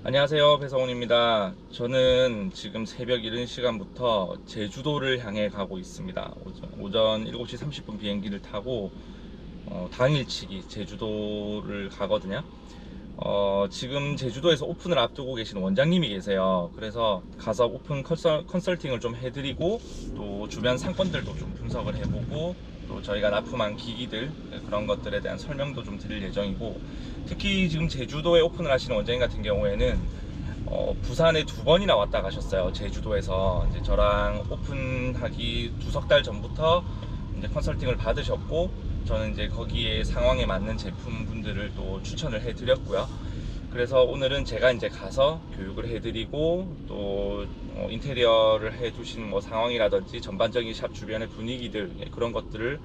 안녕하세요, 배성훈입니다. 저는 지금 새벽 이른 시간부터 제주도를 향해 가고 있습니다. 오전 7시 30분 비행기를 타고 당일치기 제주도를 가거든요. 지금 제주도에서 오픈을 앞두고 계신 원장님이 계세요. 그래서 가서 오픈 컨설팅을 좀 해드리고 또 주변 상권들도 좀 분석을 해보고 또 저희가 납품한 기기들 그런 것들에 대한 설명도 좀 드릴 예정이고, 특히 지금 제주도에 오픈을 하시는 원장님 같은 경우에는 부산에 두 번이나 왔다 가셨어요. 제주도에서 이제 저랑 오픈하기 두석 달 전부터 이제 컨설팅을 받으셨고, 저는 이제 거기에 상황에 맞는 제품분들을 또 추천을 해드렸고요. 그래서 오늘은 제가 이제 가서 교육을 해드리고 또 인테리어를 해두신 뭐 상황이라든지 전반적인 샵 주변의 분위기들, 그런 것들을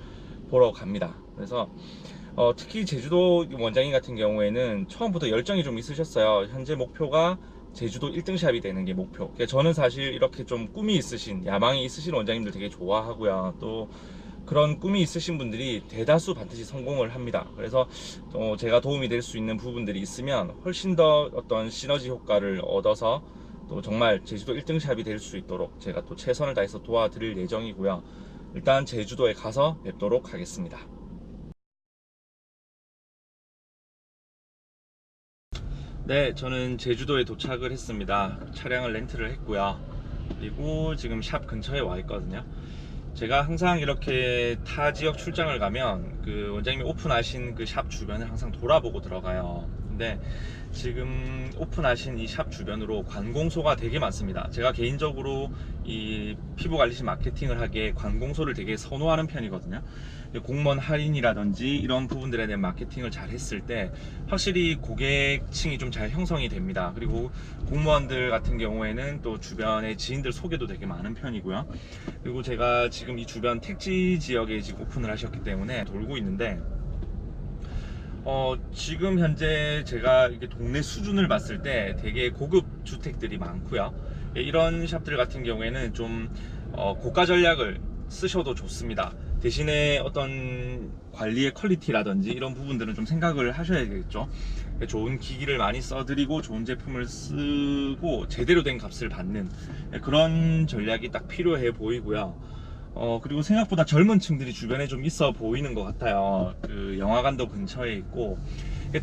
보러 갑니다. 그래서 특히 제주도 원장님 같은 경우에는 처음부터 열정이 좀 있으셨어요. 현재 목표가 제주도 1등 샵이 되는 게 목표. 그러니까 저는 사실 이렇게 좀 꿈이 있으신, 야망이 있으신 원장님들 되게 좋아하고요. 또 그런 꿈이 있으신 분들이 대다수 반드시 성공을 합니다. 그래서 제가 도움이 될 수 있는 부분들이 있으면 훨씬 더 어떤 시너지 효과를 얻어서 또 정말 제주도 1등 샵이 될 수 있도록 제가 또 최선을 다해서 도와드릴 예정이고요. 일단 제주도에 가서 뵙도록 하겠습니다. 네, 저는 제주도에 도착을 했습니다. 차량을 렌트를 했고요. 그리고 지금 샵 근처에 와 있거든요. 제가 항상 이렇게 타 지역 출장을 가면 그 원장님이 오픈하신 그 샵 주변을 항상 돌아보고 들어가요. 근데 지금 오픈하신 이 샵 주변으로 관공소가 되게 많습니다. 제가 개인적으로 이 피부관리실 마케팅을 하기에 관공소를 되게 선호하는 편이거든요. 공무원 할인이라든지 이런 부분들에 대한 마케팅을 잘 했을 때 확실히 고객층이 좀 잘 형성이 됩니다. 그리고 공무원들 같은 경우에는 또 주변의 지인들 소개도 되게 많은 편이고요. 그리고 제가 지금 이 주변 택지 지역에 지금 오픈을 하셨기 때문에 돌고 있는데, 지금 현재 제가 이게 동네 수준을 봤을 때 되게 고급 주택들이 많고요. 이런 샵들 같은 경우에는 좀 고가 전략을 쓰셔도 좋습니다. 대신에 어떤 관리의 퀄리티라든지 이런 부분들은 좀 생각을 하셔야겠죠. 좋은 기기를 많이 써드리고 좋은 제품을 쓰고 제대로 된 값을 받는 그런 전략이 딱 필요해 보이고요. 그리고 생각보다 젊은 층들이 주변에 좀 있어 보이는 것 같아요. 그 영화관도 근처에 있고,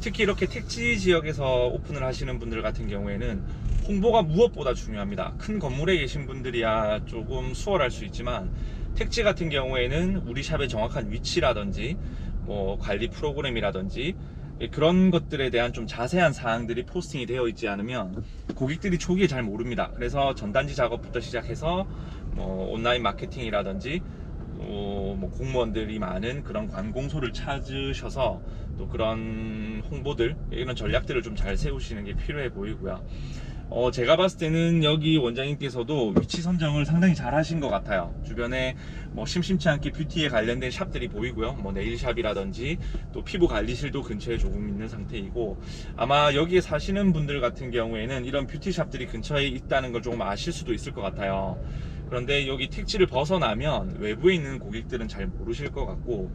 특히 이렇게 택지 지역에서 오픈을 하시는 분들 같은 경우에는 홍보가 무엇보다 중요합니다. 큰 건물에 계신 분들이야 조금 수월할 수 있지만, 택지 같은 경우에는 우리 샵의 정확한 위치라든지 뭐 관리 프로그램이라든지 그런 것들에 대한 좀 자세한 사항들이 포스팅이 되어 있지 않으면 고객들이 초기에 잘 모릅니다. 그래서 전단지 작업부터 시작해서 뭐 온라인 마케팅이라든지 뭐 공무원들이 많은 그런 관공소를 찾으셔서 또 그런 홍보들, 이런 전략들을 좀 잘 세우시는 게 필요해 보이고요. 제가 봤을 때는 여기 원장님께서도 위치 선정을 상당히 잘 하신 것 같아요. 주변에 뭐 심심치 않게 뷰티에 관련된 샵들이 보이고요. 뭐 네일샵이라든지 또 피부 관리실도 근처에 조금 있는 상태이고, 아마 여기에 사시는 분들 같은 경우에는 이런 뷰티샵들이 근처에 있다는 걸 조금 아실 수도 있을 것 같아요. 그런데 여기 택지를 벗어나면 외부에 있는 고객들은 잘 모르실 것 같고,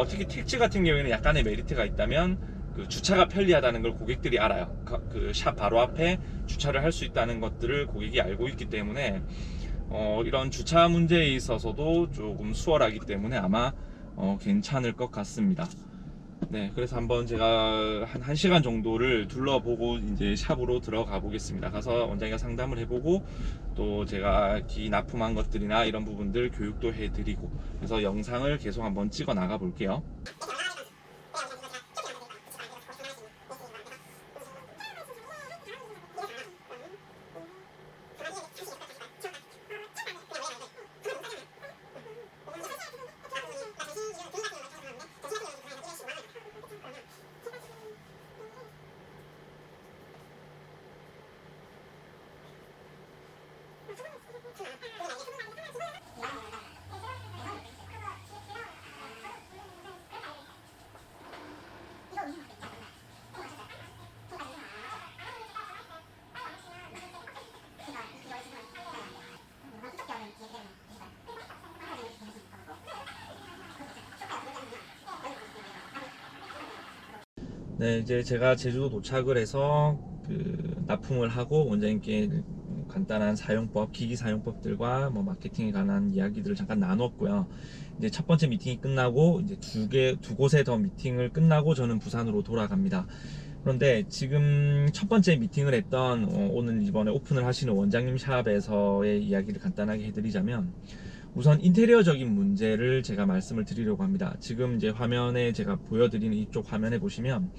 특히 택지 같은 경우에는 약간의 메리트가 있다면 그 주차가 편리하다는 걸 고객들이 알아요. 그 샵 바로 앞에 주차를 할 수 있다는 것들을 고객이 알고 있기 때문에 이런 주차 문제에 있어서도 조금 수월하기 때문에 아마 괜찮을 것 같습니다. 네, 그래서 한번 제가 한 1시간 정도를 둘러보고 이제 샵으로 들어가 보겠습니다. 가서 원장님과 상담을 해보고 또 제가 기 납품한 것들이나 이런 부분들 교육도 해드리고, 그래서 영상을 계속 한번 찍어 나가 볼게요. 네, 이제 제가 제주도 도착을 해서 납품을 하고 원장님께 간단한 사용법, 기기 사용법들과 뭐 마케팅에 관한 이야기들을 잠깐 나눴고요. 이제 첫 번째 미팅이 끝나고 이제 두 곳에 더 미팅을 끝나고 저는 부산으로 돌아갑니다. 그런데 지금 첫 번째 미팅을 했던 오늘 이번에 오픈을 하시는 원장님 샵에서의 이야기를 간단하게 해드리자면, 우선 인테리어적인 문제를 제가 말씀을 드리려고 합니다. 지금 이제 화면에 제가 보여드리는 이쪽 화면에 보시면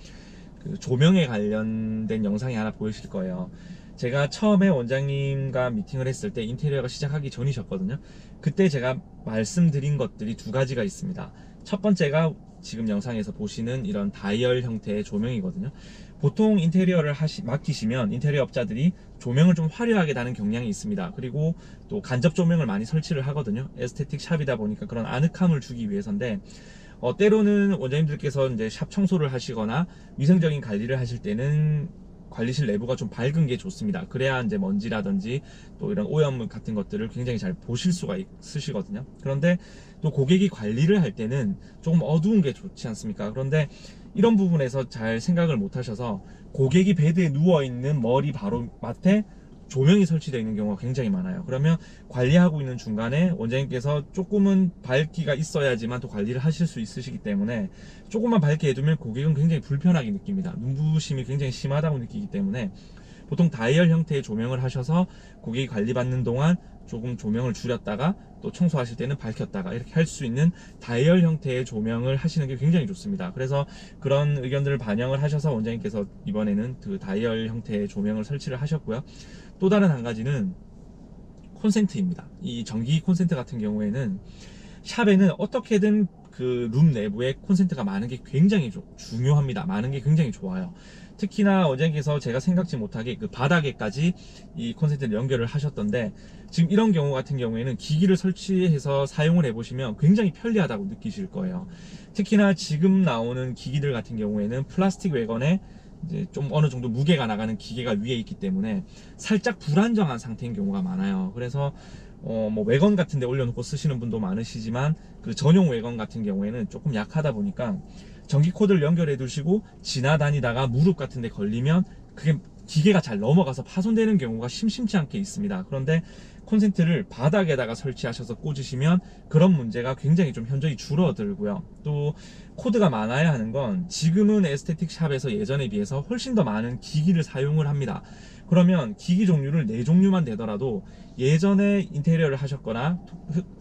그 조명에 관련된 영상이 하나 보이실 거예요. 제가 처음에 원장님과 미팅을 했을 때 인테리어가 시작하기 전이셨거든요. 그때 제가 말씀드린 것들이 두 가지가 있습니다. 첫 번째가 지금 영상에서 보시는 이런 다이얼 형태의 조명이거든요. 보통 인테리어를 맡기시면 인테리어 업자들이 조명을 좀 화려하게 다는 경향이 있습니다. 그리고 또 간접 조명을 많이 설치를 하거든요. 에스테틱 샵이다 보니까 그런 아늑함을 주기 위해서인데, 때로는 원장님들께서 이제 샵 청소를 하시거나 위생적인 관리를 하실 때는 관리실 내부가 좀 밝은 게 좋습니다. 그래야 이제 먼지라든지 또 이런 오염물 같은 것들을 굉장히 잘 보실 수가 있으시거든요. 그런데 또 고객이 관리를 할 때는 조금 어두운 게 좋지 않습니까? 그런데 이런 부분에서 잘 생각을 못 하셔서 고객이 베드에 누워있는 머리 바로 밑에 조명이 설치되어 있는 경우가 굉장히 많아요. 그러면 관리하고 있는 중간에 원장님께서 조금은 밝기가 있어야지만 또 관리를 하실 수 있으시기 때문에 조금만 밝게 해두면 고객은 굉장히 불편하게 느낍니다. 눈부심이 굉장히 심하다고 느끼기 때문에 보통 다이얼 형태의 조명을 하셔서 고객이 관리받는 동안 조금 조명을 줄였다가 또 청소하실 때는 밝혔다가 이렇게 할 수 있는 다이얼 형태의 조명을 하시는 게 굉장히 좋습니다. 그래서 그런 의견들을 반영을 하셔서 원장님께서 이번에는 그 다이얼 형태의 조명을 설치를 하셨고요. 또 다른 한 가지는 콘센트입니다. 이 전기 콘센트 같은 경우에는 샵에는 어떻게든 그 룸 내부에 콘센트가 많은 게 굉장히 중요합니다. 많은 게 굉장히 좋아요. 특히나 원장님께서 제가 생각지 못하게 그 바닥에까지 이 콘센트를 연결을 하셨던데, 지금 이런 경우 같은 경우에는 기기를 설치해서 사용을 해보시면 굉장히 편리하다고 느끼실 거예요. 특히나 지금 나오는 기기들 같은 경우에는 플라스틱 외건에 이제 좀 어느 정도 무게가 나가는 기계가 위에 있기 때문에 살짝 불안정한 상태인 경우가 많아요. 그래서 뭐 외건 같은 데 올려놓고 쓰시는 분도 많으시지만 그 전용 외건 같은 경우에는 조금 약하다 보니까 전기 코드를 연결해 두시고 지나다니다가 무릎 같은 데 걸리면 그게 기계가 잘 넘어가서 파손되는 경우가 심심치 않게 있습니다. 그런데 콘센트를 바닥에다가 설치하셔서 꽂으시면 그런 문제가 굉장히 좀 현저히 줄어들고요. 또 코드가 많아야 하는 건 지금은 에스테틱 샵에서 예전에 비해서 훨씬 더 많은 기기를 사용을 합니다. 그러면 기기 종류를 4종류만 되더라도 예전에 인테리어를 하셨거나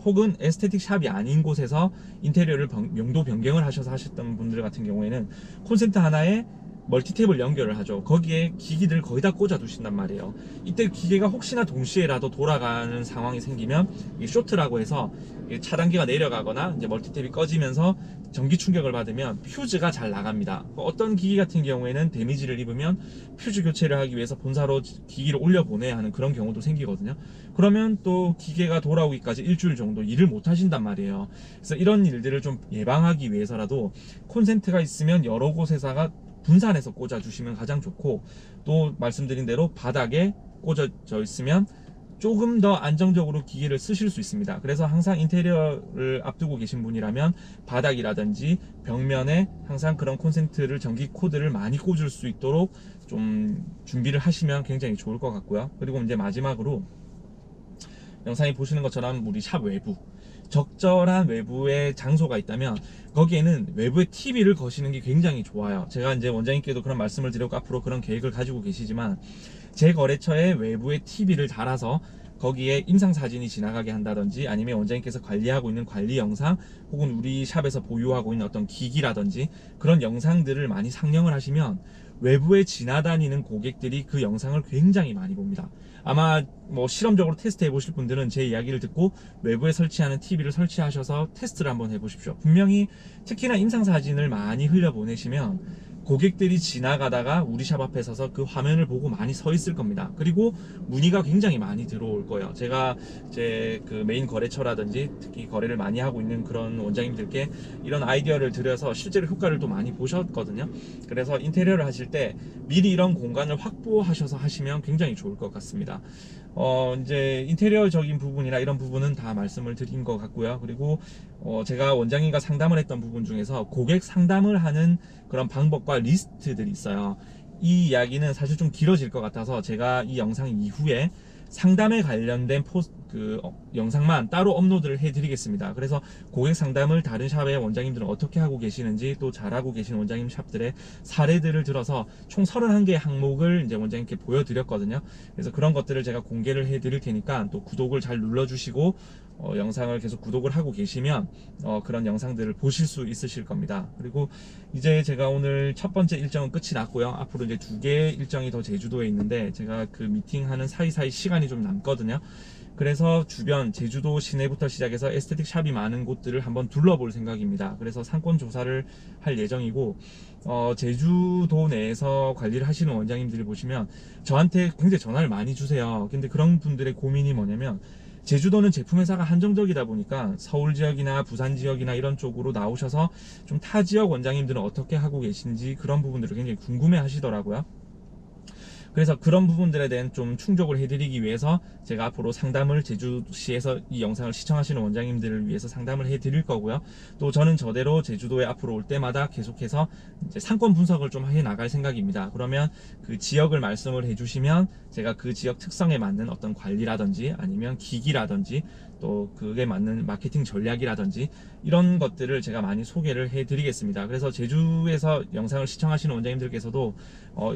혹은 에스테틱 샵이 아닌 곳에서 인테리어를 용도 변경을 하셔서 하셨던 분들 같은 경우에는 콘센트 하나에 멀티탭을 연결을 하죠. 거기에 기기들을 거의 다 꽂아 두신단 말이에요. 이때 기계가 혹시나 동시에라도 돌아가는 상황이 생기면 이 쇼트라고 해서 차단기가 내려가거나 이제 멀티탭이 꺼지면서 전기 충격을 받으면 퓨즈가 잘 나갑니다. 어떤 기기 같은 경우에는 데미지를 입으면 퓨즈 교체를 하기 위해서 본사로 기기를 올려 보내야 하는 그런 경우도 생기거든요. 그러면 또 기계가 돌아오기까지 일주일 정도 일을 못 하신단 말이에요. 그래서 이런 일들을 좀 예방하기 위해서라도 콘센트가 있으면 여러 곳에다가 분산해서 꽂아 주시면 가장 좋고, 또 말씀드린 대로 바닥에 꽂아져 있으면 조금 더 안정적으로 기계를 쓰실 수 있습니다. 그래서 항상 인테리어를 앞두고 계신 분이라면 바닥이라든지 벽면에 항상 그런 콘센트를, 전기 코드를 많이 꽂을 수 있도록 좀 준비를 하시면 굉장히 좋을 것 같고요. 그리고 이제 마지막으로 영상에 보시는 것처럼 우리 샵 외부, 적절한 외부의 장소가 있다면 거기에는 외부에 TV를 거시는 게 굉장히 좋아요. 제가 이제 원장님께도 그런 말씀을 드렸고 앞으로 그런 계획을 가지고 계시지만, 제 거래처에 외부에 TV를 달아서 거기에 임상사진이 지나가게 한다든지, 아니면 원장님께서 관리하고 있는 관리 영상 혹은 우리 샵에서 보유하고 있는 어떤 기기라든지 그런 영상들을 많이 상영을 하시면 외부에 지나다니는 고객들이 그 영상을 굉장히 많이 봅니다. 아마 뭐 실험적으로 테스트 해보실 분들은 제 이야기를 듣고 외부에 설치하는 TV를 설치하셔서 테스트를 한번 해보십시오. 분명히 특히나 임상사진을 많이 흘려보내시면 고객들이 지나가다가 우리 샵 앞에 서서 그 화면을 보고 많이 서 있을 겁니다. 그리고 문의가 굉장히 많이 들어올 거예요. 제가 제 그 메인 거래처라든지 특히 거래를 많이 하고 있는 그런 원장님들께 이런 아이디어를 드려서 실제로 효과를 또 많이 보셨거든요. 그래서 인테리어를 하실 때 미리 이런 공간을 확보하셔서 하시면 굉장히 좋을 것 같습니다. 이제 인테리어적인 부분이나 이런 부분은 다 말씀을 드린 것 같고요. 그리고 제가 원장님과 상담을 했던 부분 중에서 고객 상담을 하는 그런 방법과 리스트들이 있어요. 이 이야기는 사실 좀 길어질 것 같아서 제가 이 영상 이후에 상담에 관련된 영상만 따로 업로드를 해드리겠습니다. 그래서 고객 상담을 다른 샵의 원장님들은 어떻게 하고 계시는지, 또 잘하고 계신 원장님 샵들의 사례들을 들어서 총 31개의 항목을 이제 원장님께 보여드렸거든요. 그래서 그런 것들을 제가 공개를 해드릴 테니까 또 구독을 잘 눌러주시고 영상을 계속 구독을 하고 계시면 그런 영상들을 보실 수 있으실 겁니다. 그리고 이제 제가 오늘 첫 번째 일정은 끝이 났고요. 앞으로 이제 2개의 일정이 더 제주도에 있는데 제가 그 미팅하는 사이사이 시간이 좀 남거든요. 그래서 주변 제주도 시내부터 시작해서 에스테틱 샵이 많은 곳들을 한번 둘러볼 생각입니다. 그래서 상권 조사를 할 예정이고, 제주도 내에서 관리를 하시는 원장님들이 보시면 저한테 굉장히 전화를 많이 주세요. 근데 그런 분들의 고민이 뭐냐면, 제주도는 제품 회사가 한정적이다 보니까 서울 지역이나 부산 지역이나 이런 쪽으로 나오셔서 좀 타 지역 원장님들은 어떻게 하고 계신지 그런 부분들을 굉장히 궁금해 하시더라고요. 그래서 그런 부분들에 대한 좀 충족을 해드리기 위해서 제가 앞으로 상담을 제주시에서 이 영상을 시청하시는 원장님들을 위해서 상담을 해드릴 거고요. 또 저는 저대로 제주도에 앞으로 올 때마다 계속해서 이제 상권 분석을 좀 해 나갈 생각입니다. 그러면 그 지역을 말씀을 해주시면 제가 그 지역 특성에 맞는 어떤 관리라든지 아니면 기기라든지 또 그게 맞는 마케팅 전략이라든지 이런 것들을 제가 많이 소개를 해드리겠습니다. 그래서 제주에서 영상을 시청하시는 원장님들께서도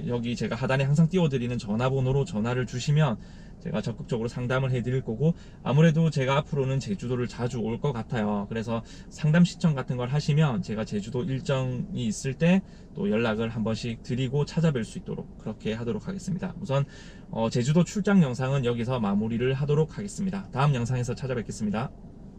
여기 제가 하단에 항상 띄워드리는 전화번호로 전화를 주시면 제가 적극적으로 상담을 해드릴 거고, 아무래도 제가 앞으로는 제주도를 자주 올 것 같아요. 그래서 상담 시청 같은 걸 하시면 제가 제주도 일정이 있을 때 또 연락을 한 번씩 드리고 찾아뵐 수 있도록 그렇게 하도록 하겠습니다. 우선 제주도 출장 영상은 여기서 마무리를 하도록 하겠습니다. 다음 영상에서 찾아뵙겠습니다.